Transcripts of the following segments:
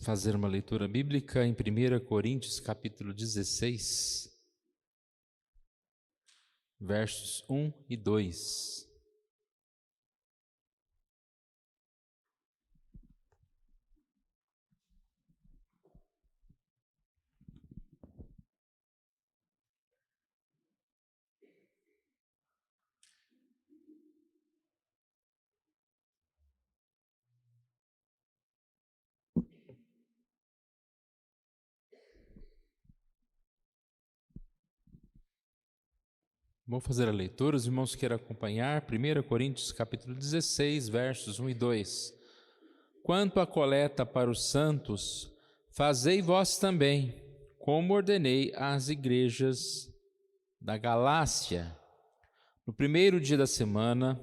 fazer uma leitura bíblica em 1 Coríntios, capítulo 16, versos 1 e 2. Vou fazer a leitura, os irmãos queiram acompanhar, 1 Coríntios capítulo 16, versos 1 e 2. Quanto à coleta para os santos, fazei vós também, como ordenei às igrejas da Galácia. No primeiro dia da semana,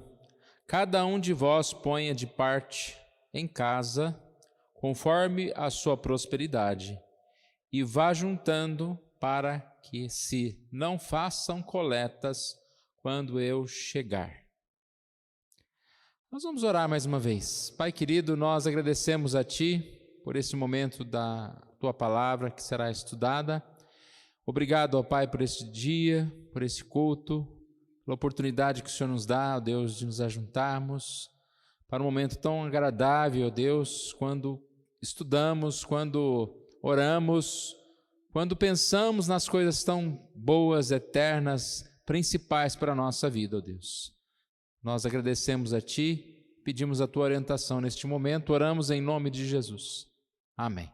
cada um de vós ponha de parte em casa, conforme a sua prosperidade, e vá juntando para que se não façam coletas quando eu chegar. Nós vamos orar mais uma vez. Pai querido, nós agradecemos a Ti por esse momento da Tua palavra que será estudada. Obrigado, ó Pai, por este dia, por esse culto, pela oportunidade que o Senhor nos dá, ó Deus, de nos ajuntarmos para um momento tão agradável, ó Deus, quando estudamos, quando oramos, quando pensamos nas coisas tão boas, eternas, principais para a nossa vida, ó Deus. Nós agradecemos a Ti, pedimos a Tua orientação neste momento, oramos em nome de Jesus. Amém.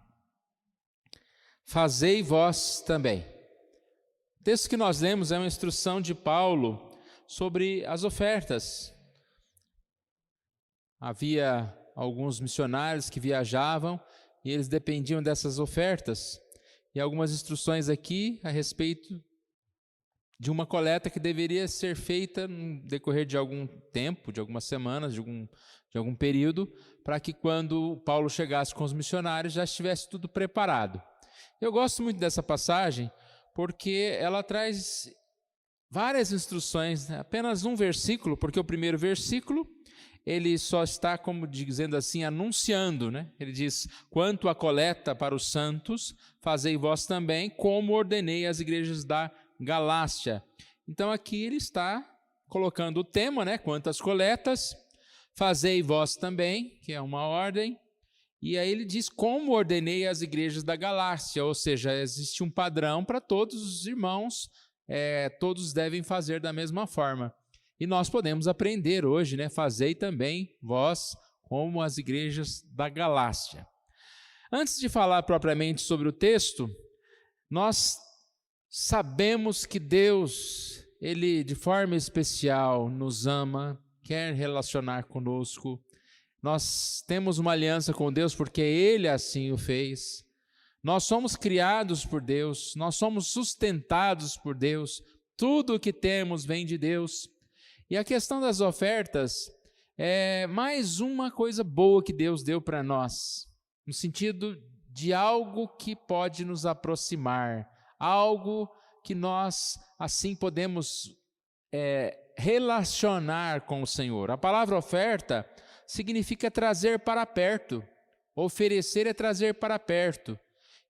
Fazei vós também. O texto que nós lemos é uma instrução de Paulo sobre as ofertas. Havia alguns missionários que viajavam e eles dependiam dessas ofertas. E algumas instruções aqui a respeito de uma coleta que deveria ser feita no decorrer de algum tempo, de algumas semanas, de algum período, para que quando Paulo chegasse com os missionários já estivesse tudo preparado. Eu gosto muito dessa passagem porque ela traz várias instruções, né? Apenas um versículo, porque o primeiro versículo ele só está, como dizendo assim, anunciando, né? Ele diz, quanto à coleta para os santos, fazei vós também, como ordenei às igrejas da Galácia. Então aqui ele está colocando o tema, né? Quanto às coletas, fazei vós também, que é uma ordem, e aí ele diz, como ordenei às igrejas da Galácia, ou seja, existe um padrão para todos os irmãos, todos devem fazer da mesma forma. E nós podemos aprender hoje, né? Fazei também vós como as igrejas da Galácia. Antes de falar propriamente sobre o texto, nós sabemos que Deus, Ele de forma especial nos ama, quer relacionar conosco. Nós temos uma aliança com Deus porque Ele assim o fez. Nós somos criados por Deus, nós somos sustentados por Deus. Tudo o que temos vem de Deus. E a questão das ofertas é mais uma coisa boa que Deus deu para nós, no sentido de algo que pode nos aproximar, algo que nós assim podemos relacionar com o Senhor. A palavra oferta significa trazer para perto, oferecer é trazer para perto.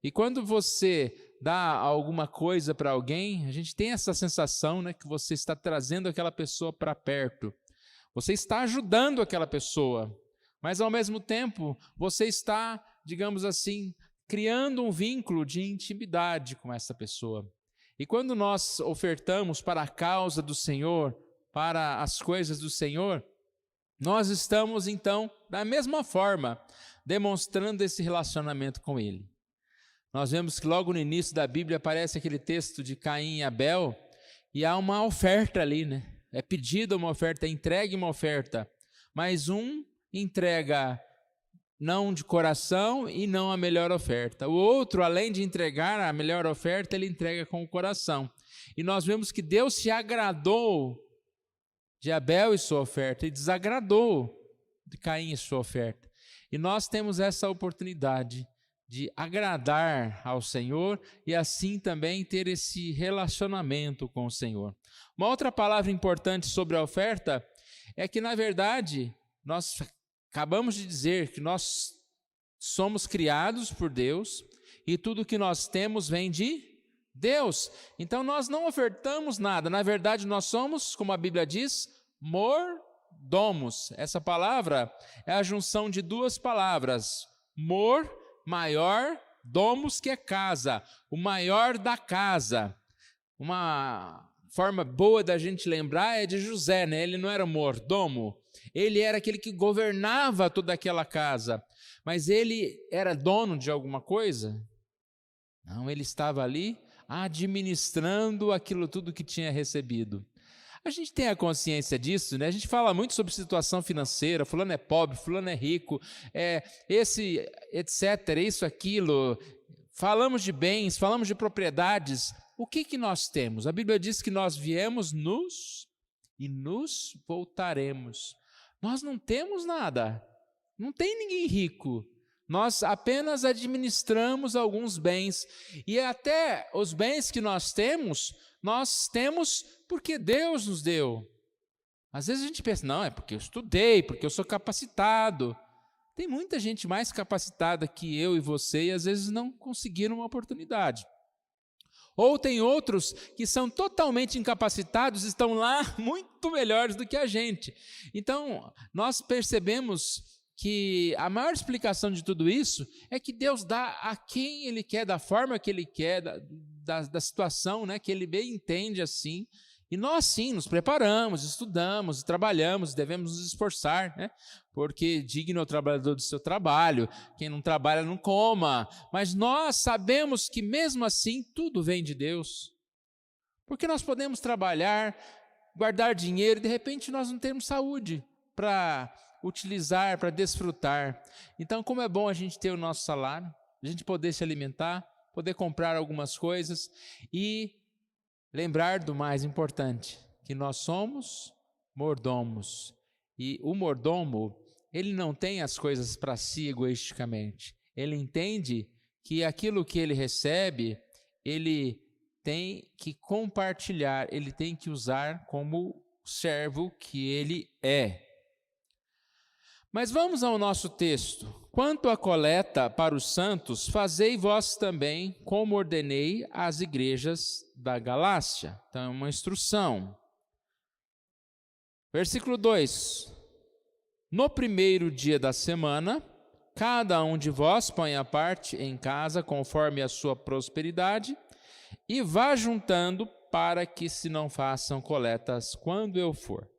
E quando você dá alguma coisa para alguém, a gente tem essa sensação, né, que você está trazendo aquela pessoa para perto. Você está ajudando aquela pessoa, mas ao mesmo tempo você está, digamos assim, criando um vínculo de intimidade com essa pessoa. E quando nós ofertamos para a causa do Senhor, para as coisas do Senhor, nós estamos então, da mesma forma, demonstrando esse relacionamento com Ele. Nós vemos que logo no início da Bíblia aparece aquele texto de Caim e Abel, e há uma oferta ali, né? É pedida uma oferta, é entregue uma oferta, mas um entrega não de coração e não a melhor oferta. O outro, além de entregar a melhor oferta, ele entrega com o coração. E nós vemos que Deus se agradou de Abel e sua oferta e desagradou de Caim e sua oferta. E nós temos essa oportunidade de agradar ao Senhor e assim também ter esse relacionamento com o Senhor. Uma outra palavra importante sobre a oferta é que, na verdade, nós acabamos de dizer que nós somos criados por Deus e tudo que nós temos vem de Deus. Então nós não ofertamos nada, na verdade nós somos, como a Bíblia diz, mordomos. Essa palavra é a junção de duas palavras, mor, maior, domos, que é casa, o maior da casa. Uma forma boa da gente lembrar é de José, né? Ele não era mordomo, ele era aquele que governava toda aquela casa, mas ele era dono de alguma coisa? Não, ele estava ali administrando aquilo tudo que tinha recebido. A gente tem a consciência disso, né? A gente fala muito sobre situação financeira, fulano é pobre, fulano é rico, esse, etc., isso, aquilo. Falamos de bens, falamos de propriedades. O que nós temos? A Bíblia diz que nós viemos nos voltaremos. Nós não temos nada, não tem ninguém rico. Nós apenas administramos alguns bens. E até os bens que nós temos porque Deus nos deu. Às vezes a gente pensa, não, é porque eu estudei, porque eu sou capacitado. Tem muita gente mais capacitada que eu e você e às vezes não conseguiram uma oportunidade. Ou tem outros que são totalmente incapacitados, estão lá muito melhores do que a gente. Então, nós percebemos que a maior explicação de tudo isso é que Deus dá a quem Ele quer, da forma que Ele quer, da situação, né, que Ele bem entende assim. E nós sim nos preparamos, estudamos, trabalhamos, devemos nos esforçar, né? Porque digno é o trabalhador do seu trabalho, quem não trabalha não coma. Mas nós sabemos que mesmo assim tudo vem de Deus. Porque nós podemos trabalhar, guardar dinheiro e de repente nós não temos saúde para utilizar, para desfrutar. Então como é bom a gente ter o nosso salário, a gente poder se alimentar, poder comprar algumas coisas e lembrar do mais importante, que nós somos mordomos. E o mordomo, ele não tem as coisas para si egoisticamente. Ele entende que aquilo que ele recebe, ele tem que compartilhar, ele tem que usar como servo que ele é. Mas vamos ao nosso texto. Quanto à coleta para os santos, fazei vós também como ordenei às igrejas da Galácia. Então é uma instrução. Versículo 2. No primeiro dia da semana, cada um de vós põe a parte em casa conforme a sua prosperidade e vá juntando para que se não façam coletas quando eu for.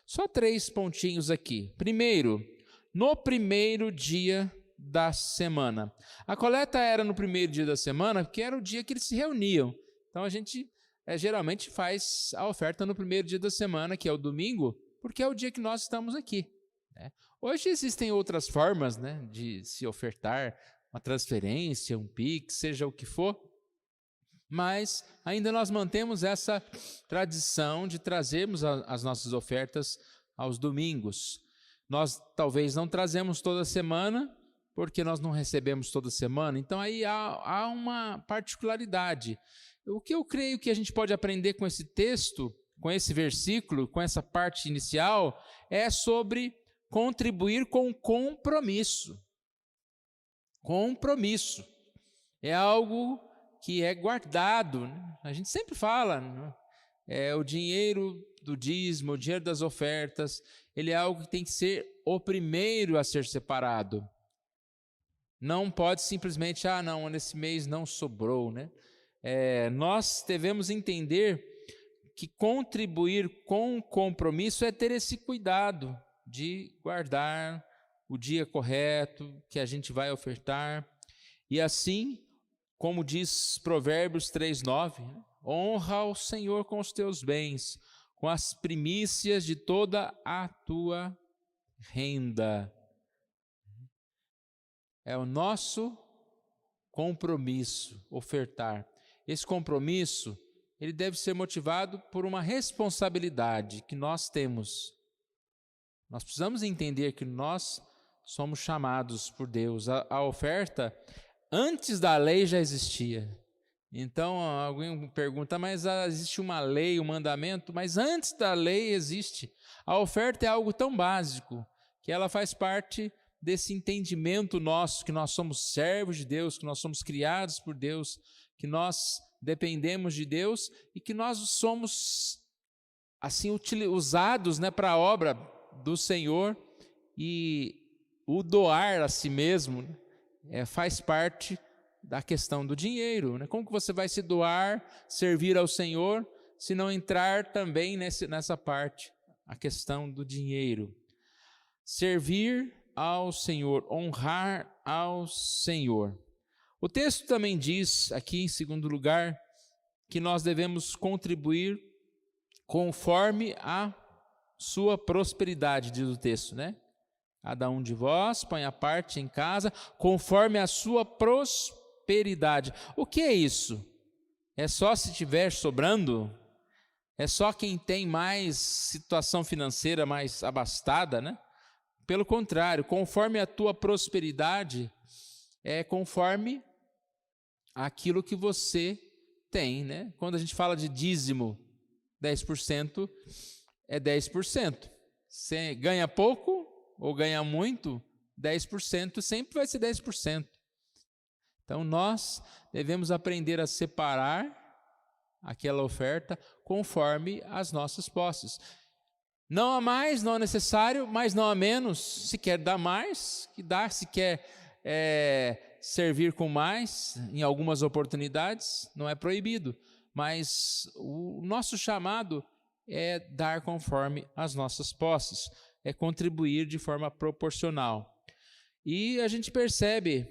Só 3 pontinhos aqui. Primeiro, no primeiro dia da semana. A coleta era no primeiro dia da semana, porque era o dia que eles se reuniam. Então a gente geralmente faz a oferta no primeiro dia da semana, que é o domingo, porque é o dia que nós estamos aqui, né? Hoje existem outras formas, né, de se ofertar, uma transferência, um Pix, seja o que for, mas ainda nós mantemos essa tradição de trazermos as nossas ofertas aos domingos. Nós talvez não trazemos toda semana, porque nós não recebemos toda semana, então aí há uma particularidade. O que eu creio que a gente pode aprender com esse texto, com esse versículo, com essa parte inicial, é sobre contribuir com compromisso. Compromisso. É algo que é guardado, né? A gente sempre fala, né? O dinheiro do dízimo, o dinheiro das ofertas, ele é algo que tem que ser o primeiro a ser separado. Não pode simplesmente, não, nesse mês não sobrou, né? Nós devemos entender que contribuir com compromisso é ter esse cuidado de guardar o dia correto que a gente vai ofertar. E assim, como diz Provérbios 3:9, honra ao Senhor com os teus bens, com as primícias de toda a tua renda. É o nosso compromisso ofertar. Esse compromisso, ele deve ser motivado por uma responsabilidade que nós temos. Nós precisamos entender que nós somos chamados por Deus. A oferta, antes da lei já existia. Então, alguém pergunta, mas existe uma lei, um mandamento? Mas antes da lei existe. A oferta é algo tão básico que ela faz parte desse entendimento nosso, que nós somos servos de Deus, que nós somos criados por Deus, que nós dependemos de Deus e que nós somos assim usados, né, para a obra do Senhor, e o doar a si mesmo, né, faz parte da questão do dinheiro, né? Como que você vai se doar, servir ao Senhor, se não entrar também nessa parte, a questão do dinheiro? Servir ao Senhor, honrar ao Senhor. O texto também diz, aqui em segundo lugar, que nós devemos contribuir conforme a sua prosperidade, diz o texto, né? Cada um de vós põe a parte em casa conforme a sua prosperidade. O que é isso? É só se tiver sobrando? É só quem tem mais situação financeira mais abastada, né? Pelo contrário, conforme a tua prosperidade, é conforme aquilo que você tem, né? Quando a gente fala de dízimo, 10% é 10%. Você ganha pouco ou ganha muito, 10% sempre vai ser 10%. Então, nós devemos aprender a separar aquela oferta conforme as nossas posses. Não há mais, não é necessário, mas não há menos. Se quer dar mais, que dá. Se quer servir com mais, em algumas oportunidades, não é proibido. Mas o nosso chamado é dar conforme as nossas posses, é contribuir de forma proporcional. E a gente percebe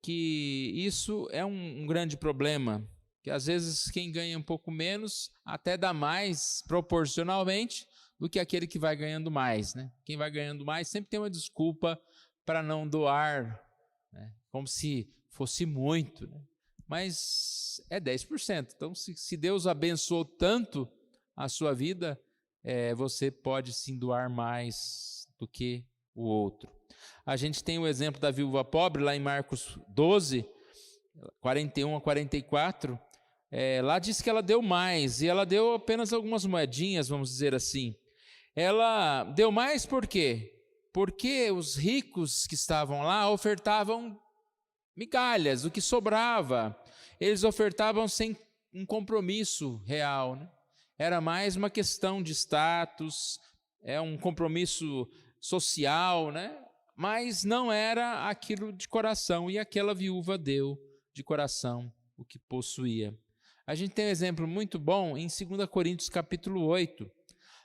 que isso é um grande problema, que às vezes quem ganha um pouco menos até dá mais proporcionalmente do que aquele que vai ganhando mais, né? Quem vai ganhando mais sempre tem uma desculpa para não doar, né? Como se fosse muito, né? Mas é 10%. Então, se Deus abençoou tanto a sua vida, você pode sim doar mais do que o outro. A gente tem o exemplo da viúva pobre, lá em Marcos 12, 41 a 44. Lá diz que ela deu mais, e ela deu apenas algumas moedinhas, vamos dizer assim. Ela deu mais por quê? Porque os ricos que estavam lá ofertavam migalhas, o que sobrava. Eles ofertavam sem um compromisso real, né? Era mais uma questão de status, um compromisso social, né? Mas não era aquilo de coração, e aquela viúva deu de coração o que possuía. A gente tem um exemplo muito bom em 2 Coríntios capítulo 8.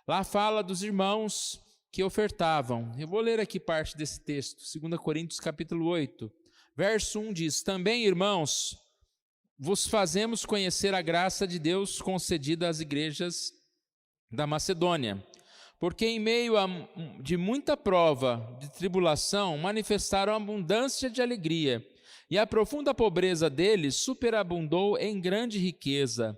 Lá fala dos irmãos que ofertavam. Eu vou ler aqui parte desse texto, 2 Coríntios capítulo 8. Verso 1 diz: Também, irmãos, vos fazemos conhecer a graça de Deus concedida às igrejas da Macedônia, porque em meio de muita prova, de tribulação, manifestaram abundância de alegria, e a profunda pobreza deles superabundou em grande riqueza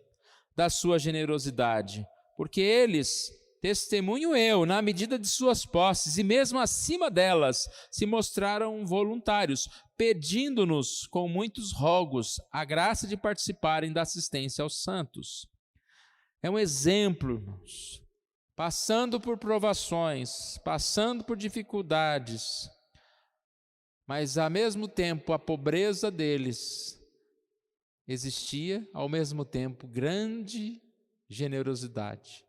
da sua generosidade, porque eles, testemunho eu, na medida de suas posses, e mesmo acima delas, se mostraram voluntários, pedindo-nos com muitos rogos a graça de participarem da assistência aos santos. É um exemplo, irmãos, passando por provações, passando por dificuldades, mas ao mesmo tempo a pobreza deles existia, ao mesmo tempo grande generosidade.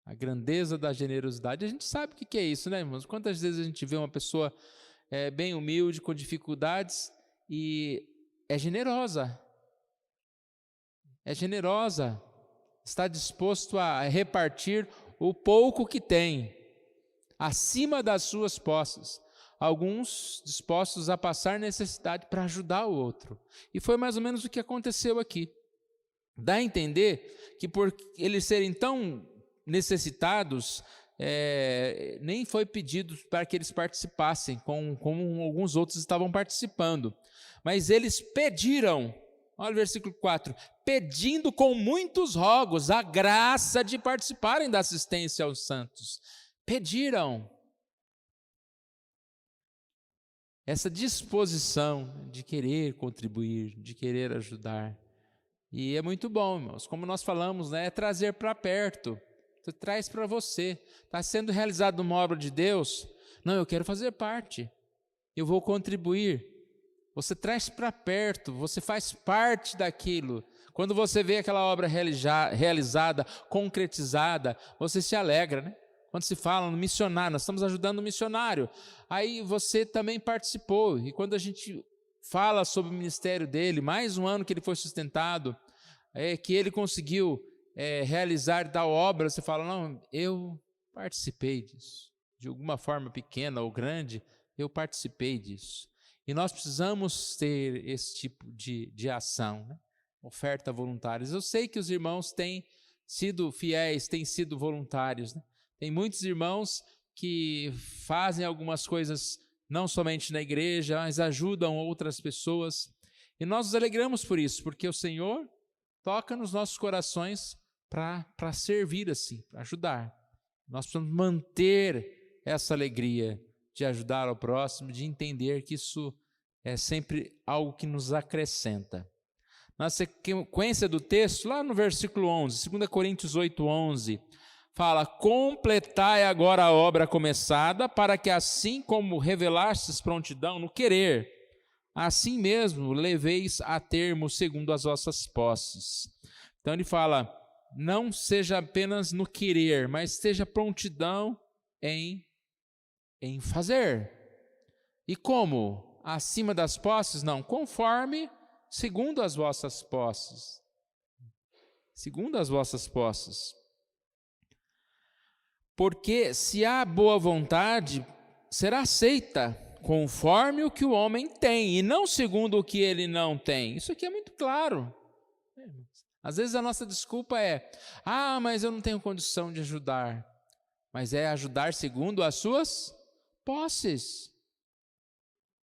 A grandeza da generosidade, a gente sabe o que é isso, né, irmãos? Quantas vezes a gente vê uma pessoa bem humilde, com dificuldades, e é generosa, está disposto a repartir o pouco que tem, acima das suas posses. Alguns dispostos a passar necessidade para ajudar o outro. E foi mais ou menos o que aconteceu aqui. Dá a entender que por eles serem tão necessitados, nem foi pedido para que eles participassem, como alguns outros estavam participando. Mas eles pediram, olha o versículo 4, pedindo com muitos rogos a graça de participarem da assistência aos santos. Pediram. Essa disposição de querer contribuir, de querer ajudar. E é muito bom, irmãos. Como nós falamos, né, é trazer para perto. Você traz para você. Está sendo realizado uma obra de Deus? Não, eu quero fazer parte. eu vou contribuir. Você traz para perto, você faz parte daquilo. Quando você vê aquela obra realizada, concretizada, você se alegra, né? Quando se fala no missionário, nós estamos ajudando o missionário, aí você também participou. E quando a gente fala sobre o ministério dele, mais um ano que ele foi sustentado, que ele conseguiu realizar tal obra, você fala, não, eu participei disso. De alguma forma pequena ou grande, eu participei disso. E nós precisamos ter esse tipo de ação, né? Oferta voluntárias. Eu sei que os irmãos têm sido fiéis, têm sido voluntários, né? Tem muitos irmãos que fazem algumas coisas não somente na igreja, mas ajudam outras pessoas. E nós nos alegramos por isso, porque o Senhor toca nos nossos corações para servir assim, para ajudar. Nós precisamos manter essa alegria de ajudar ao próximo, de entender que isso é sempre algo que nos acrescenta. Na sequência do texto, lá no versículo 11, 2 Coríntios 8:11, fala, completai agora a obra começada, para que assim como revelastes prontidão no querer, assim mesmo leveis a termo segundo as vossas posses. Então ele fala, não seja apenas no querer, mas esteja prontidão em fazer. E como? Acima das posses? Não, conforme, segundo as vossas posses. Segundo as vossas posses. Porque se há boa vontade, será aceita conforme o que o homem tem, e não segundo o que ele não tem. Isso aqui é muito claro. Às vezes a nossa desculpa é, mas eu não tenho condição de ajudar. Mas é ajudar segundo as suas posses.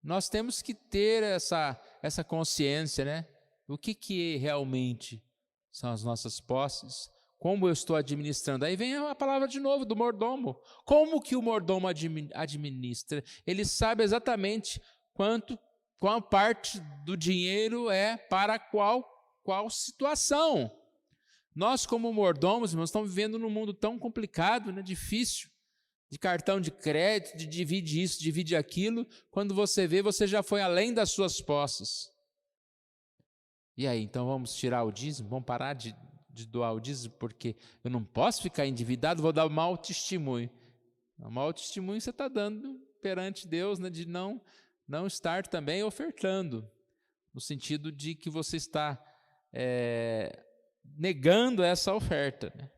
Nós temos que ter essa consciência, né? O que realmente são as nossas posses? Como eu estou administrando? Aí vem a palavra de novo do mordomo. Como que o mordomo administra? Ele sabe exatamente qual parte do dinheiro é para qual situação. Nós, como mordomos, irmãos, estamos vivendo num mundo tão complicado, né? Difícil. De cartão de crédito, de divide isso, divide aquilo. Quando você vê, você já foi além das suas posses. E aí, então vamos tirar o dízimo? Vamos parar de doar o dízimo? Porque eu não posso ficar endividado, vou dar mau testemunho. O mau testemunho você está dando perante Deus, né, de não estar também ofertando. No sentido de que você está negando essa oferta, né?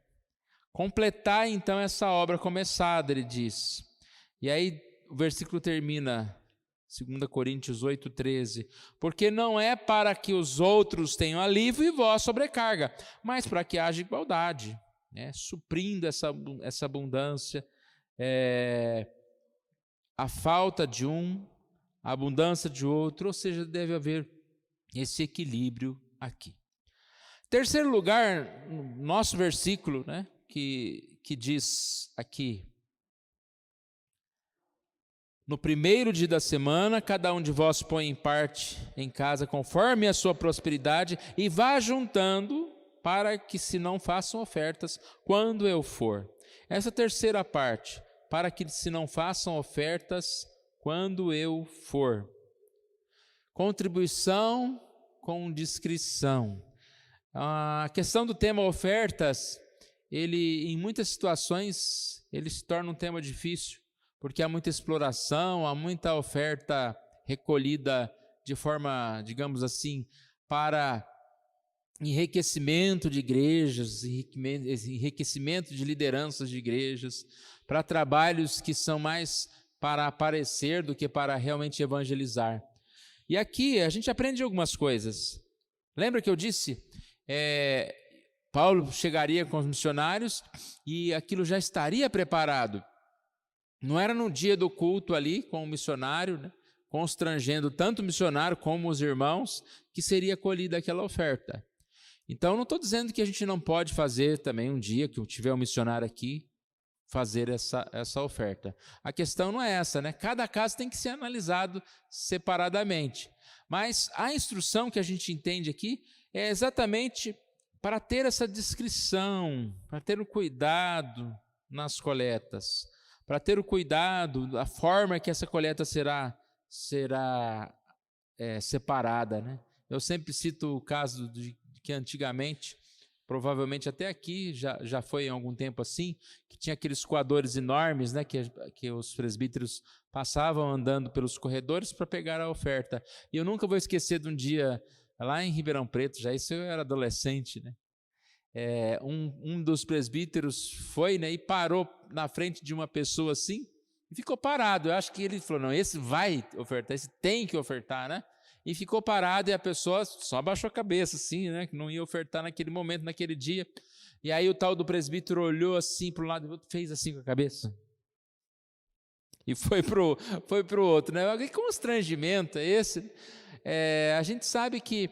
Completar então essa obra começada, ele diz. E aí o versículo termina, 2 Coríntios 8:13, porque não é para que os outros tenham alívio e vós sobrecarga, mas para que haja igualdade, né? Suprindo essa abundância, a falta de um, a abundância de outro, ou seja, deve haver esse equilíbrio aqui. Terceiro lugar, nosso versículo, né? Que diz aqui, no primeiro dia da semana, cada um de vós põe em parte em casa conforme a sua prosperidade e vá juntando para que se não façam ofertas quando eu for. Essa terceira parte, para que se não façam ofertas quando eu for. Contribuição com discrição. A questão do tema ofertas, ele, em muitas situações, ele se torna um tema difícil, porque há muita exploração, há muita oferta recolhida de forma, digamos assim, para enriquecimento de igrejas, enriquecimento de lideranças de igrejas, para trabalhos que são mais para aparecer do que para realmente evangelizar. E aqui a gente aprende algumas coisas. Lembra que eu disse, Paulo chegaria com os missionários e aquilo já estaria preparado. Não era no dia do culto ali com o missionário, né, constrangendo tanto o missionário como os irmãos, que seria colhida aquela oferta. Então não estou dizendo que a gente não pode fazer também um dia que tiver um missionário aqui, fazer essa oferta. A questão não é essa, né? Cada caso tem que ser analisado separadamente. Mas a instrução que a gente entende aqui é exatamente para ter essa discrição, para ter o cuidado nas coletas, para ter o cuidado da forma que essa coleta será será separada, né? Eu sempre cito o caso de que antigamente, provavelmente até aqui já foi em algum tempo assim, que tinha aqueles coadores enormes, né, que os presbíteros passavam andando pelos corredores para pegar a oferta. E eu nunca vou esquecer de um dia lá em Ribeirão Preto, já isso eu era adolescente, né? Um dos presbíteros foi, né, e parou na frente de uma pessoa assim e ficou parado. Eu acho que ele falou, não, esse vai ofertar, esse tem que ofertar, né? E ficou parado e a pessoa só abaixou a cabeça assim, né, que não ia ofertar naquele momento, naquele dia. E aí o tal do presbítero olhou assim para um lado e o outro, fez assim com a cabeça e foi pro outro, né? Que constrangimento é esse? A gente sabe que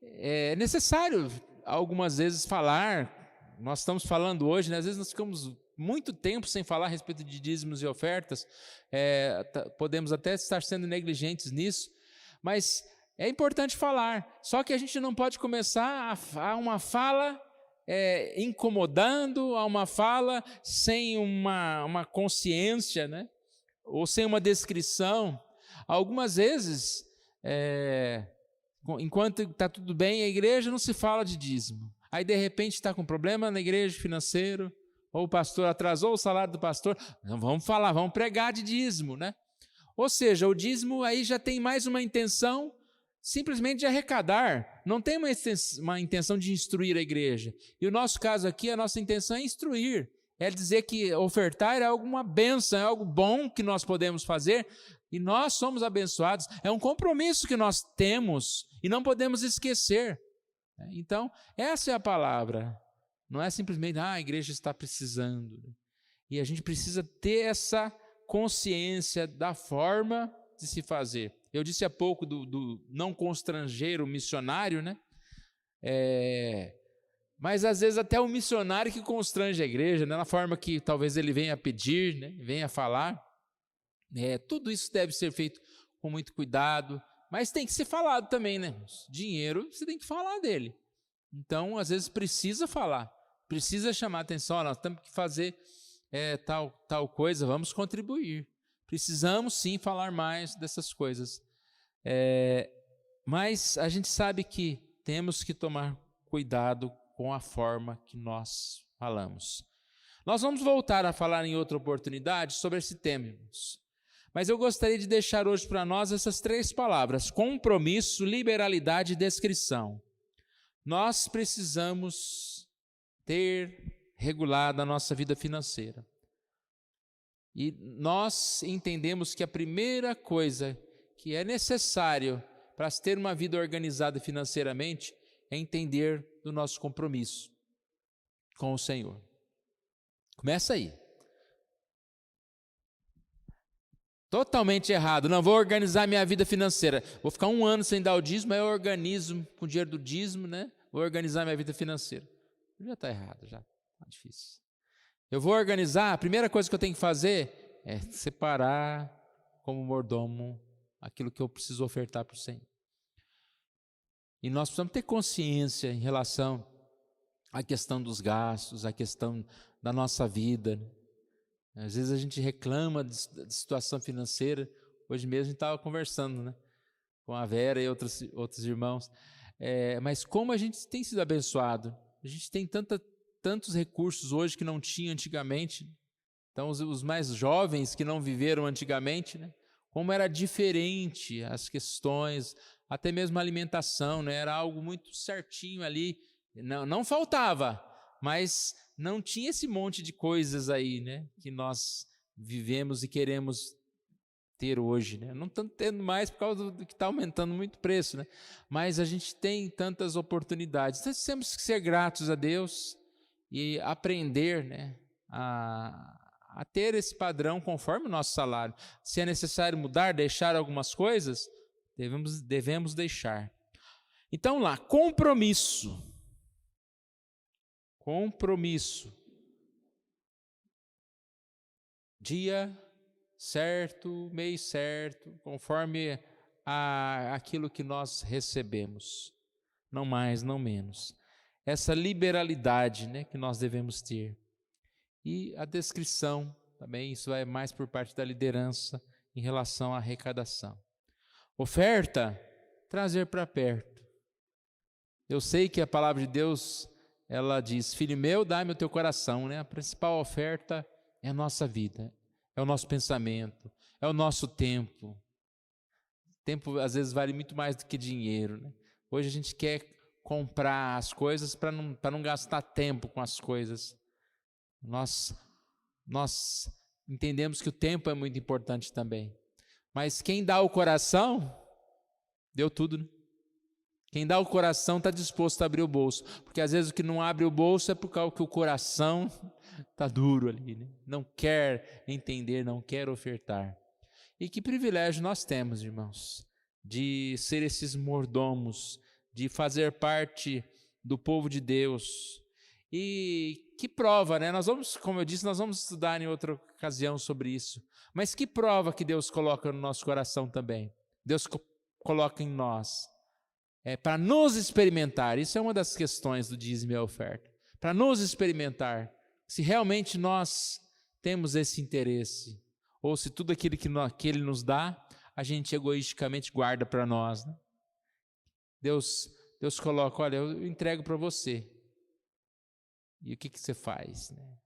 é necessário algumas vezes falar. Nós estamos falando hoje, né? Às vezes nós ficamos muito tempo sem falar a respeito de dízimos e ofertas, podemos até estar sendo negligentes nisso, mas é importante falar. Só que a gente não pode começar a uma fala incomodando, a uma fala sem uma consciência, né? Ou sem uma descrição. Algumas vezes, enquanto está tudo bem, a igreja não se fala de dízimo. Aí, de repente, está com problema na igreja financeiro, ou o pastor atrasou o salário do pastor. Não, vamos falar, vamos pregar de dízimo, né? Ou seja, o dízimo aí já tem mais uma intenção simplesmente de arrecadar, não tem uma intenção de instruir a igreja. E o nosso caso aqui, a nossa intenção é instruir, é dizer que ofertar é alguma bênção, é algo bom que nós podemos fazer, e nós somos abençoados, é um compromisso que nós temos, e não podemos esquecer. Então, essa é a palavra, não é simplesmente, a igreja está precisando, e a gente precisa ter essa consciência da forma de se fazer. Eu disse há pouco do não constranger o missionário, né? Mas às vezes até o missionário que constrange a igreja, né? Na forma que talvez ele venha pedir, né? Venha falar. Tudo isso deve ser feito com muito cuidado, mas tem que ser falado também, né? Dinheiro, você tem que falar dele. Então, às vezes precisa falar, precisa chamar atenção, nós temos que fazer tal coisa, vamos contribuir. Precisamos sim falar mais dessas coisas. Mas a gente sabe que temos que tomar cuidado com a forma que nós falamos. Nós vamos voltar a falar em outra oportunidade sobre esse tema, mas eu gostaria de deixar hoje para nós essas 3 palavras: compromisso, liberalidade e descrição. Nós precisamos ter regulado a nossa vida financeira. E nós entendemos que a primeira coisa que é necessário para se ter uma vida organizada financeiramente é entender do nosso compromisso com o Senhor. Começa aí. Totalmente errado. Não, vou organizar minha vida financeira. Vou ficar 1 ano sem dar o dízimo, aí eu organizo com o dinheiro do dízimo, né? Vou organizar minha vida financeira. Já está errado, já. Está difícil. Eu vou organizar, a primeira coisa que eu tenho que fazer é separar como mordomo aquilo que eu preciso ofertar para o Senhor. E nós precisamos ter consciência em relação à questão dos gastos, à questão da nossa vida. Às vezes a gente reclama de situação financeira. Hoje mesmo a gente estava conversando, né, com a Vera e outros irmãos. Mas como a gente tem sido abençoado. A gente tem tantos recursos hoje que não tinha antigamente. Então, os mais jovens que não viveram antigamente, né? Como era diferente as questões, até mesmo a alimentação, né? Era algo muito certinho ali. Não faltava, mas não tinha esse monte de coisas aí, né? Que nós vivemos e queremos ter hoje, né? Não estamos tendo mais por causa do que está aumentando muito o preço, né? Mas a gente tem tantas oportunidades. Então, temos que ser gratos a Deus e aprender, né, a ter esse padrão conforme o nosso salário. Se é necessário mudar, deixar algumas coisas, devemos deixar. Então lá, compromisso. Compromisso. Dia certo, mês certo, conforme aquilo que nós recebemos. Não mais, não menos. Essa liberalidade, né, que nós devemos ter. E a descrição também, isso é mais por parte da liderança em relação à arrecadação. oferta, trazer para perto. Eu sei que a palavra de Deus, ela diz: filho meu, dá-me o teu coração, né? A principal oferta é a nossa vida, é o nosso pensamento, é o nosso tempo. Tempo às vezes vale muito mais do que dinheiro, né? Hoje a gente quer comprar as coisas para não gastar tempo com as coisas. Nós entendemos que o tempo é muito importante também. Mas quem dá o coração, deu tudo, né? Quem dá o coração está disposto a abrir o bolso. Porque às vezes o que não abre o bolso é por causa que o coração está duro ali, né? Não quer entender, não quer ofertar. E que privilégio nós temos, irmãos, de ser esses mordomos, de fazer parte do povo de Deus. E que prova, né? Nós vamos, como eu disse, nós vamos estudar em outra ocasião sobre isso. Mas que prova que Deus coloca no nosso coração também. Deus coloca em nós. Para nos experimentar. Isso é uma das questões do dízimo e a oferta. Para nos experimentar. Se realmente nós temos esse interesse. Ou se tudo aquilo que Ele nos dá, a gente egoisticamente guarda para nós, né? Deus coloca: olha, eu entrego para você. E o que você faz, né?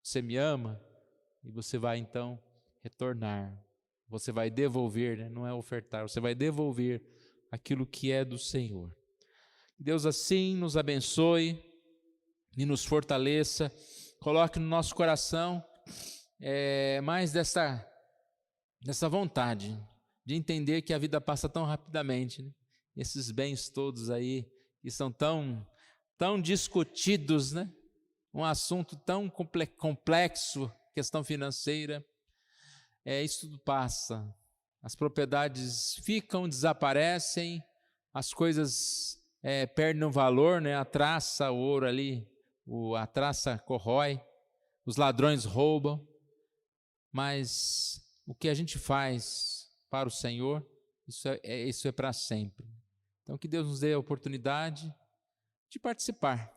Você me ama? E você vai então retornar. Você vai devolver, né? Não é ofertar, você vai devolver aquilo que é do Senhor. Deus assim nos abençoe e nos fortaleça. Coloque no nosso coração mais dessa vontade de entender que a vida passa tão rapidamente, né? Esses bens todos aí que são tão discutidos, né? Um assunto tão complexo, questão financeira, isso tudo passa. As propriedades ficam, desaparecem, as coisas perdem o valor, né? A traça, o ouro ali, a traça corrói, os ladrões roubam, mas o que a gente faz para o Senhor, isso é para sempre. Então que Deus nos dê a oportunidade de participar,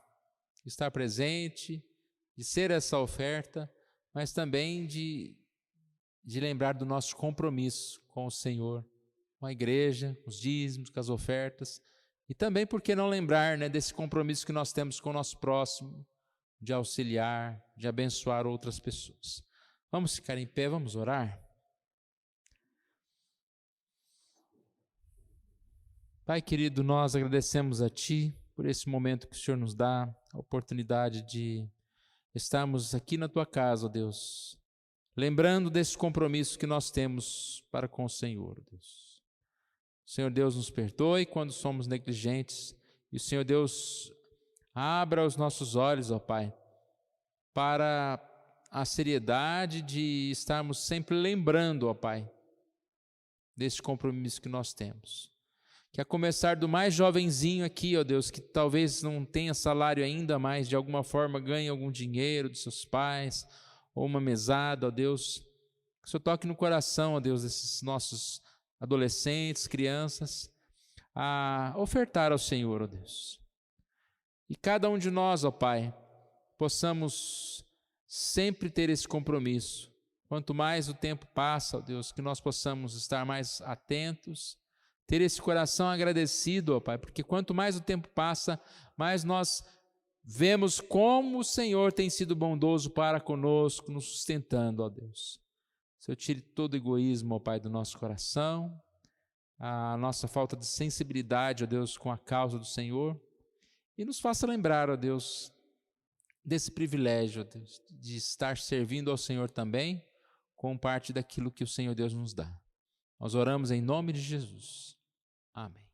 de estar presente, de ser essa oferta, mas também de lembrar do nosso compromisso com o Senhor, com a igreja, com os dízimos, com as ofertas, e também, por que não lembrar, né, desse compromisso que nós temos com o nosso próximo, de auxiliar, de abençoar outras pessoas. Vamos ficar em pé, vamos orar? Pai querido, nós agradecemos a Ti por esse momento que o Senhor nos dá, a oportunidade de estarmos aqui na Tua casa, ó Deus, lembrando desse compromisso que nós temos para com o Senhor, Deus. O Senhor Deus nos perdoe quando somos negligentes, e o Senhor Deus abra os nossos olhos, ó Pai, para a seriedade de estarmos sempre lembrando, ó Pai, desse compromisso que nós temos. Que a começar do mais jovenzinho aqui, ó Deus, que talvez não tenha salário ainda, mas de alguma forma ganhe algum dinheiro dos seus pais, ou uma mesada, ó Deus, que o Senhor toque no coração, ó Deus, desses nossos adolescentes, crianças, a ofertar ao Senhor, ó Deus. E cada um de nós, ó Pai, possamos sempre ter esse compromisso. Quanto mais o tempo passa, ó Deus, que nós possamos estar mais atentos, ter esse coração agradecido, ó Pai, porque quanto mais o tempo passa, mais nós vemos como o Senhor tem sido bondoso para conosco, nos sustentando, ó Deus. Senhor, tire todo o egoísmo, ó Pai, do nosso coração, a nossa falta de sensibilidade, ó Deus, com a causa do Senhor, e nos faça lembrar, ó Deus, desse privilégio, ó Deus, de estar servindo ao Senhor também, com parte daquilo que o Senhor Deus nos dá. Nós oramos em nome de Jesus. Amém.